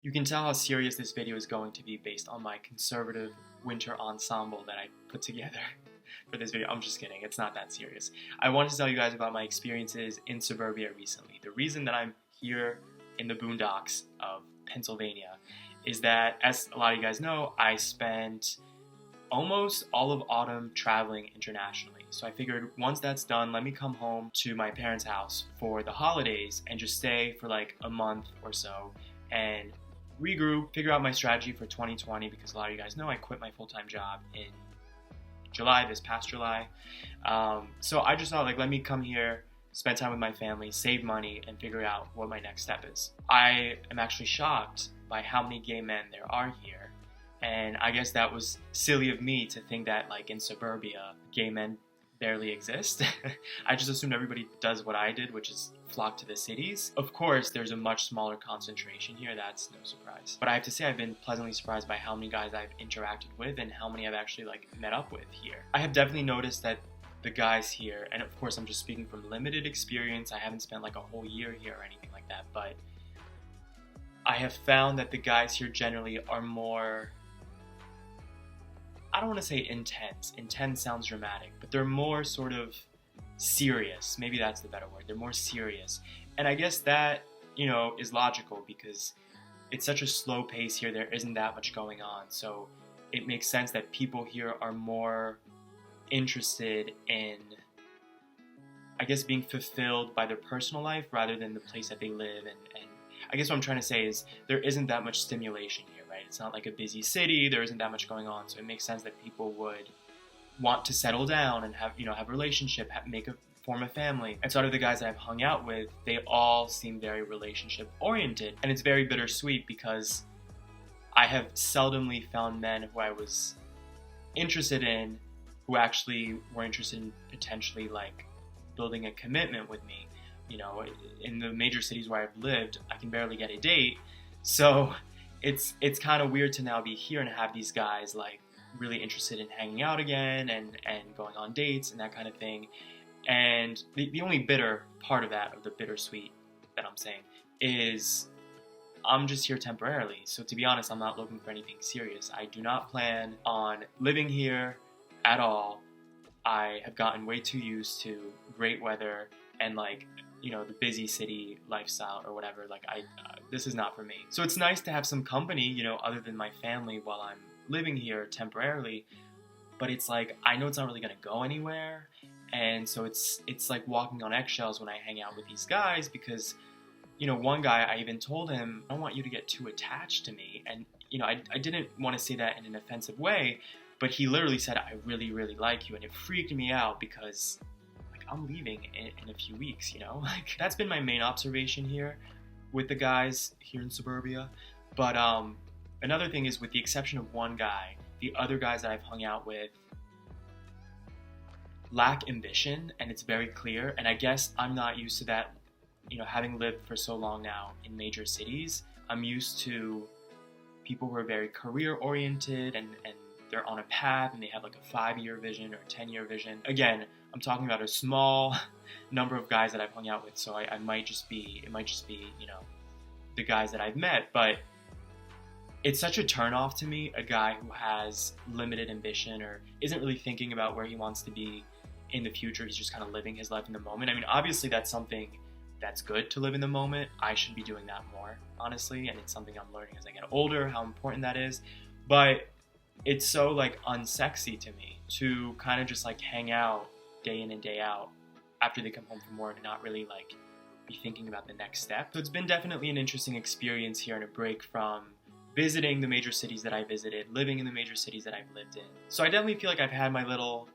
You can tell how serious this video is going to be based on my conservative winter ensemble that I put together for this video. I'm just kidding, it's not that serious. I wanted to tell you guys about my experiences in Suburbia recently. The reason that I'm here in the boondocks of Pennsylvania is that, as a lot of you guys know, I spent almost all of autumn traveling internationally. So I figured once that's done, let me come home to my parents' house for the holidays and just stay for like a month or so and regroup, figure out my strategy for 2020, because a lot of you guys know I quit my full-time job in July, this past July. So I just thought, like, let me come here, spend time with my family, save money, and figure out what my next step is. I am actually shocked by how many gay men there are here. And I guess that was silly of me to think that, like, in Suburbia, gay men barely exist. I just assumed everybody does what I did, which is flock to the cities. Of course, there's a much smaller concentration here, that's no surprise. But I have to say I've been pleasantly surprised by how many guys I've interacted with and how many I've actually, like, met up with here. I have definitely noticed that the guys here, and of course I'm just speaking from limited experience, I haven't spent like a whole year here or anything like that, but I have found that the guys here generally are more, I don't want to say intense. Intense sounds dramatic, but they're more sort of serious. Maybe that's the better word. They're more serious. And I guess that, you know, is logical because it's such a slow pace here. There isn't that much going on. So it makes sense that people here are more interested in, I guess, being fulfilled by their personal life rather than the place that they live. And I guess what I'm trying to say is there isn't that much stimulation here. Right? It's not like a busy city. There isn't that much going on, so it makes sense that people would want to settle down and have a relationship, form a family. And so out of the guys that I've hung out with, they all seem very relationship oriented, and it's very bittersweet because I have seldomly found men who I was interested in who actually were interested in potentially like building a commitment with me. You know, in the major cities where I've lived, I can barely get a date, so it's kind of weird to now be here and have these guys like really interested in hanging out again and going on dates and that kind of thing. And the only bitter part of that, of the bittersweet that I'm saying, is I'm just here temporarily. So to be honest, I'm not looking for anything serious. I do not plan on living here at all. I have gotten way too used to great weather and, like, you know, the busy city lifestyle or whatever. Like, this is not for me. So it's nice to have some company, you know, other than my family while I'm living here temporarily. But it's like, I know it's not really going to go anywhere. And so it's like walking on eggshells when I hang out with these guys because, you know, one guy, I even told him, I don't want you to get too attached to me. And, you know, I didn't want to say that in an offensive way, but he literally said, I really, really like you. And it freaked me out because I'm leaving in a few weeks, you know? Like, that's been my main observation here with the guys here in Suburbia. But another thing is, with the exception of one guy, the other guys that I've hung out with lack ambition, and it's very clear. And I guess I'm not used to that, you know, having lived for so long now in major cities. I'm used to people who are very career-oriented and they're on a path and they have like a 5-year vision or a 10-year vision. Again, I'm talking about a small number of guys that I've hung out with, so it might just be, you know, the guys that I've met, but it's such a turnoff to me, a guy who has limited ambition or isn't really thinking about where he wants to be in the future. He's just kind of living his life in the moment. I mean, obviously that's something that's good to live in the moment. I should be doing that more, honestly, and it's something I'm learning as I get older, how important that is. But it's so, like, unsexy to me to kind of just, like, hang out day in and day out after they come home from work and not really, like, be thinking about the next step. So it's been definitely an interesting experience here and a break from visiting the major cities that I visited, living in the major cities that I've lived in. So I definitely feel like I've had my little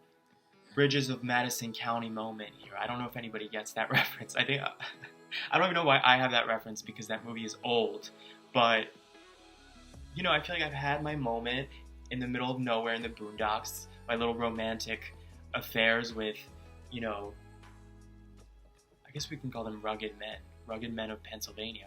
Bridges of Madison County moment here. I don't know if anybody gets that reference. I don't even know why I have that reference because that movie is old. But, you know, I feel like I've had my moment in the middle of nowhere in the boondocks, my little romantic affairs with, you know, I guess we can call them rugged men of Pennsylvania.